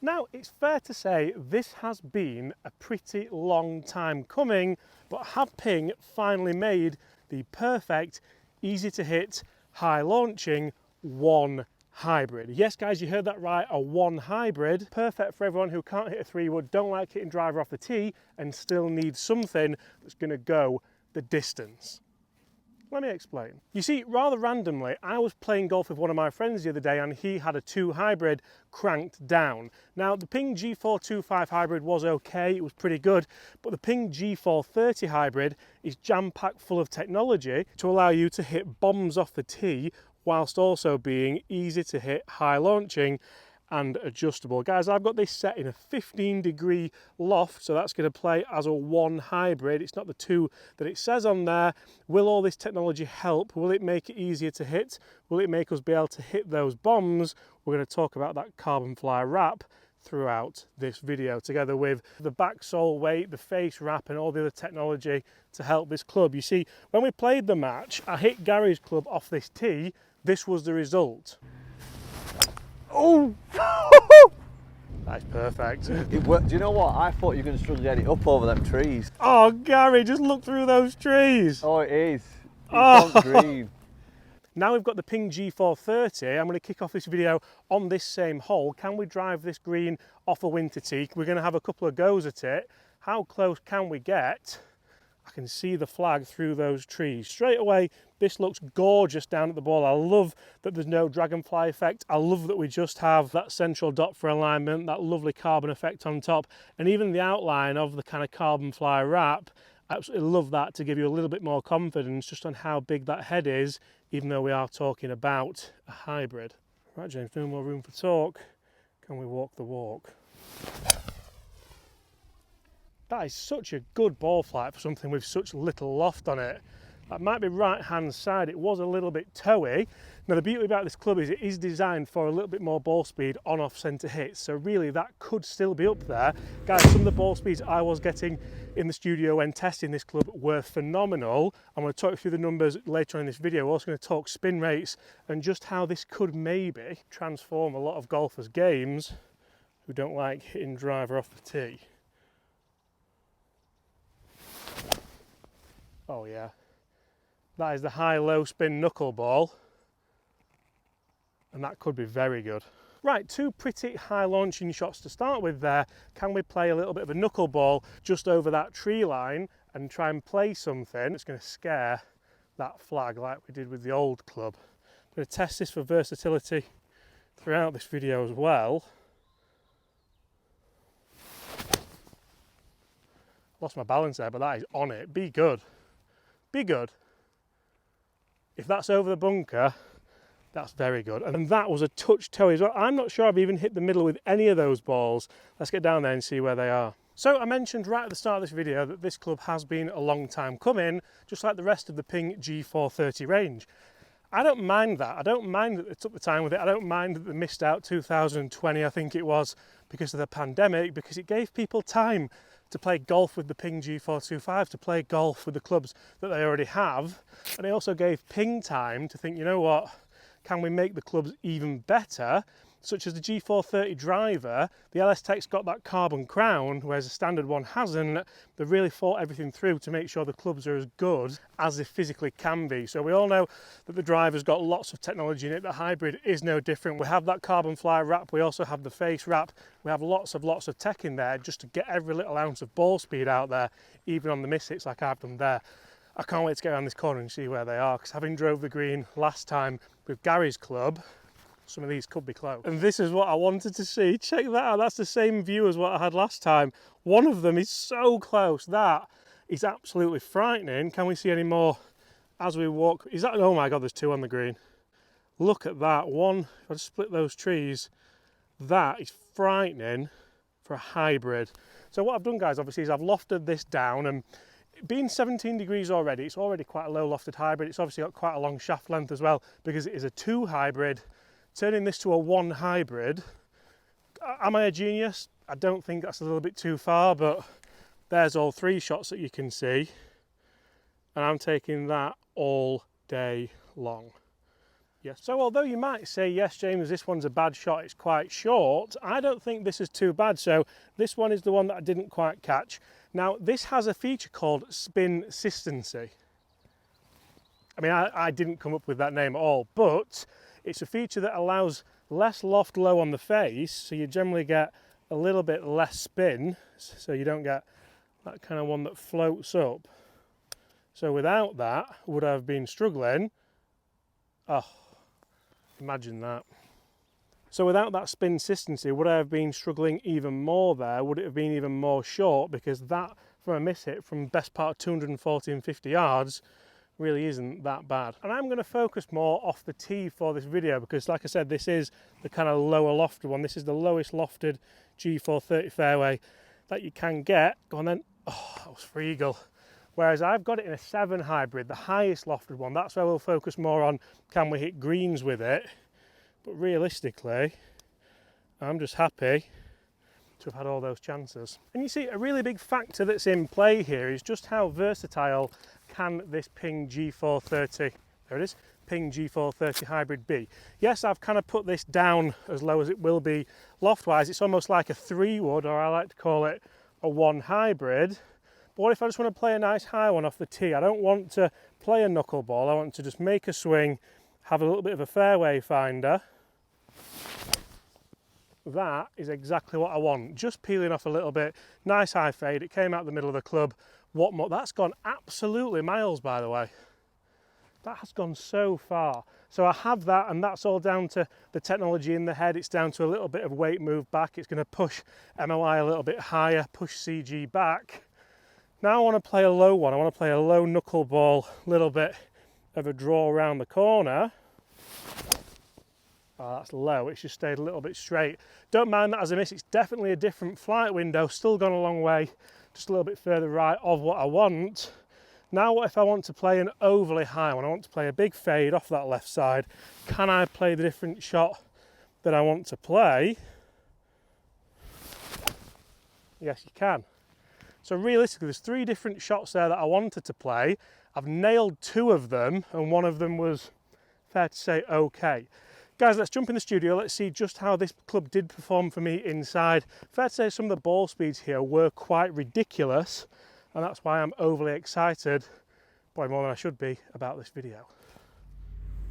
Now, it's fair to say this has been a pretty long time coming, but have Ping finally made the perfect, easy to hit, high launching one hybrid. Yes guys, you heard that right, a one hybrid. Perfect for everyone who can't hit a 3-wood, don't like hitting driver off the tee, and still needs something that's going to go the distance. Let me explain. You see, rather randomly, I was playing golf with one of my friends the other day and he had a 2 hybrid cranked down. Now, the Ping G425 hybrid was okay, it was pretty good, but the Ping G430 hybrid is jam-packed full of technology to allow you to hit bombs off the tee whilst also being easy to hit, high launching and adjustable. Guys, I've got this set in a 15-degree loft, so that's going to play as a one hybrid. It's not the 2 that it says on there. Will all this technology help? Will it make it easier to hit? Will it make us be able to hit those bombs? We're going to talk about that carbon fly wrap throughout this video, together with the back sole weight, the face wrap and all the other technology to help this club. You see, when we played the match, I hit Gary's club off this tee. This was the result. Oh! That's perfect. It worked. Do you know what? I thought you were going to struggle to get it up over them trees. Oh, Gary, just look through those trees. Oh, it is. It's green. Now we've got the Ping G430, I'm going to kick off this video on this same hole. Can we drive this green off a winter tee? We're going to have a couple of goes at it. How close can we get? I can see the flag through those trees. Straight away, this looks gorgeous down at the ball. I love that there's no dragonfly effect. I love that we just have that central dot for alignment, that lovely carbon effect on top, and even the outline of the kind of carbon fly wrap. I absolutely love that to give you a little bit more confidence just on how big that head is, even though we are talking about a hybrid. Right, James, no more room for talk. Can we walk the walk? That is such a good ball flight for something with such little loft on it. That might be right hand side, it was a little bit toey. Now the beauty about this club is it is designed for a little bit more ball speed on off centre hits, so really that could still be up there. Guys, some of the ball speeds I was getting in the studio when testing this club were phenomenal. I'm going to talk you through the numbers later on in this video. We're also going to talk spin rates and just how this could maybe transform a lot of golfers' games who don't like hitting driver off the tee. Oh yeah, that is the high-low spin knuckleball, and that could be very good. Right, 2 pretty high launching shots to start with there. Can we play a little bit of a knuckleball just over that tree line and try and play something that's going to scare that flag like we did with the old club? I'm going to test this for versatility throughout this video as well. Lost my balance there, but that is on it. Be good. Be good. If that's over the bunker, that's very good. And that was a touch toe as well. I'm not sure I've even hit the middle with any of those balls. Let's get down there and see where they are. So I mentioned right at the start of this video that this club has been a long time coming, just like the rest of the Ping G430 range. I don't mind that. I don't mind that they took the time with it. I don't mind that they missed out 2020, I think it was, because of the pandemic, because it gave people time to play golf with the Ping G425, to play golf with the clubs that they already have. And it also gave Ping time to think, you know what, can we make the clubs even better? Such as the G430 Driver, the LS Tech's got that carbon crown, whereas the standard one hasn't. They really thought everything through to make sure the clubs are as good as they physically can be. So we all know that the Driver's got lots of technology in it. The hybrid is no different. We have that carbon fly wrap, we also have the face wrap. We have lots of tech in there just to get every little ounce of ball speed out there, even on the miss hits like I've done there. I can't wait to get around this corner and see where they are, because having drove the green last time with Gary's club, some of these could be close. And this is what I wanted to see. Check that out. That's the same view as what I had last time. One of them is so close. That is absolutely frightening. Can we see any more as we walk? Is that, oh my God, there's 2 on the green. Look at that. One, if I just split those trees, that is frightening for a hybrid. So what I've done, guys, obviously, is I've lofted this down, and being 17 degrees already, it's already quite a low lofted hybrid. It's obviously got quite a long shaft length as well, because it is a 2 hybrid. Turning this to a 1 hybrid, am I a genius? I don't think that's a little bit too far, but there's all 3 shots that you can see, and I'm taking that all day long. Yes. So although you might say, yes, James, this one's a bad shot, it's quite short, I don't think this is too bad. So this one is the one that I didn't quite catch. Now, this has a feature called spin consistency. I mean, I didn't come up with that name at all, but it's a feature that allows less loft low on the face, so you generally get a little bit less spin, so you don't get that kind of one that floats up. So without that, would I have been struggling? Oh, imagine that. So without that spin consistency, would I have been struggling even more there? Would it have been even more short? Because that, from a miss hit from best part of 240 and 50 yards, really isn't that bad. And I'm going to focus more off the tee for this video because, like I said, this is the kind of lower lofted one. This is the lowest lofted G430 fairway that you can get. Go on then. Oh, that was for eagle. Whereas I've got it in a 7 hybrid, the highest lofted one. That's where we'll focus more on, can we hit greens with it? But realistically, I'm just happy to have had all those chances. And you see, a really big factor that's in play here is just how versatile can this Ping G430, there it is, Ping G430 hybrid be. Yes, I've kind of put this down as low as it will be loft-wise. It's almost like a 3 wood, or I like to call it a 1 hybrid. But what if I just want to play a nice high one off the tee? I don't want to play a knuckleball. I want to just make a swing, have a little bit of a fairway finder. That is exactly what I want. Just peeling off a little bit, nice high fade. It came out the middle of the club. What more? That's gone absolutely miles, by the way. That has gone so far. So I have that, and that's all down to the technology in the head. It's down to a little bit of weight move back. It's going to push MOI a little bit higher, push CG back. Now I want to play a low one. I want to play a low knuckleball, a little bit of a draw around the corner. Oh, that's low. It's just stayed a little bit straight. Don't mind that as a miss. It's definitely a different flight window. Still gone a long way, just a little bit further right of what I want. Now what if I want to play an overly high one? I want to play a big fade off that left side. Can I play the different shot that I want to play? Yes, you can. So realistically, there's 3 different shots there that I wanted to play. I've nailed 2 of them, and one of them was, fair to say, okay. Guys, let's jump in the studio. Let's see just how this club did perform for me inside. Fair to say some of the ball speeds here were quite ridiculous, and that's why I'm overly excited, probably more than I should be, about this video.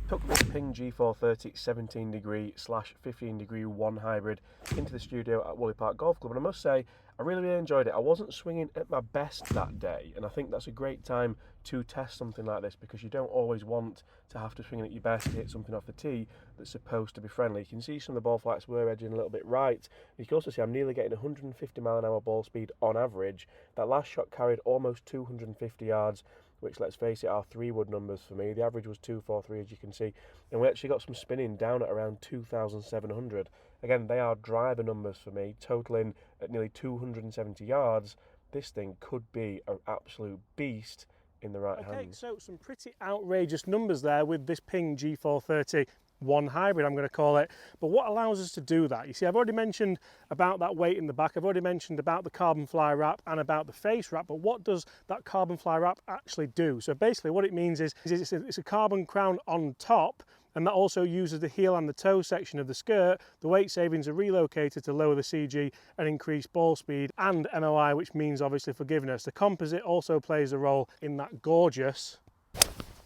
Took this Ping G430 17°/15° one hybrid into the studio at Woolley Park Golf Club, and I must say I really enjoyed it. I wasn't swinging at my best that day, and I think that's a great time to test something like this because you don't always want to have to swing at your best to hit something off the tee that's supposed to be friendly. You can see some of the ball flights were edging a little bit right. You can also see I'm nearly getting 150 mph ball speed on average. That last shot carried almost 250 yards, which, let's face it, are 3 wood numbers for me. The average was 243, as you can see, and we actually got some spinning down at around 2,700. Again, they are driver numbers for me, totaling at nearly 270 yards. This thing could be an absolute beast in the right hands. Okay, so some pretty outrageous numbers there with this Ping G430 ONE hybrid, I'm going to call it. But what allows us to do that? You see, I've already mentioned about that weight in the back. I've already mentioned about the carbon fly wrap and about the face wrap. But what does that carbon fly wrap actually do? So basically what it means is it's a carbon crown on top, and that also uses the heel and the toe section of the skirt. The weight savings are relocated to lower the CG and increase ball speed and MOI, which means obviously forgiveness. The composite also plays a role in that gorgeous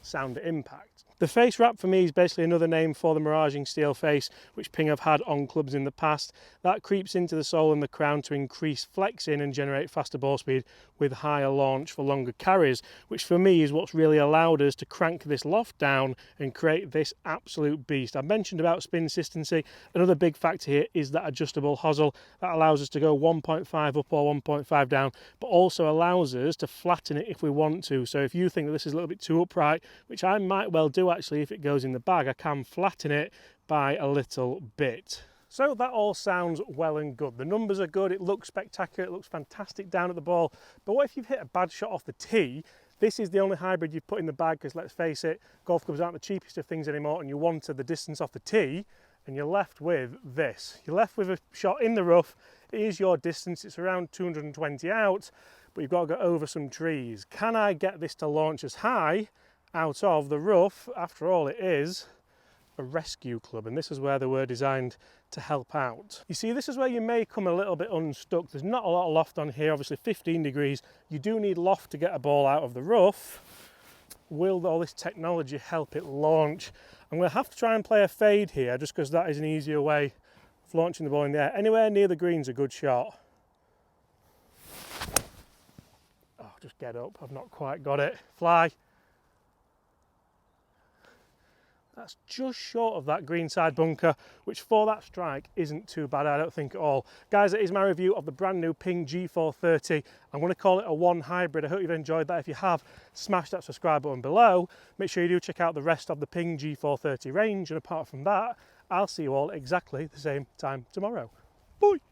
sound impact. The face wrap for me is basically another name for the miraging steel face, which Ping have had on clubs in the past. That creeps into the sole and the crown to increase flexing and generate faster ball speed with higher launch for longer carries, which for me is what's really allowed us to crank this loft down and create this absolute beast. I mentioned about spin consistency. Another big factor here is that adjustable hosel that allows us to go 1.5 up or 1.5 down, but also allows us to flatten it if we want to. So if you think that this is a little bit too upright, which I might well do actually if it goes in the bag, I can flatten it by a little bit. So that all sounds well and good. The numbers are good, it looks spectacular, it looks fantastic down at the ball, but what if you've hit a bad shot off the tee? This is the only hybrid you've put in the bag because, let's face it, golf clubs aren't the cheapest of things anymore, and you wanted the distance off the tee, and you're left with this. You're left with a shot in the rough. It is your distance, it's around 220 out, but you've got to go over some trees. Can I get this to launch as high out of the rough? After all, it is a rescue club, and this is where they were designed to help out. You see, this is where you may come a little bit unstuck. There's not a lot of loft on here, obviously 15 degrees. You do need loft to get a ball out of the rough. Will all this technology help it launch? I'm going to have to try and play a fade here, just because that is an easier way of launching the ball in the air. Anywhere near the green's a good shot. Oh, just get up. I've not quite got it. Fly. That's just short of that greenside bunker, which for that strike isn't too bad, I don't think at all. Guys, it is my review of the brand new Ping G430. I'm going to call it a One Hybrid. I hope you've enjoyed that. If you have, smash that subscribe button below. Make sure you do check out the rest of the Ping G430 range. And apart from that, I'll see you all exactly the same time tomorrow. Bye!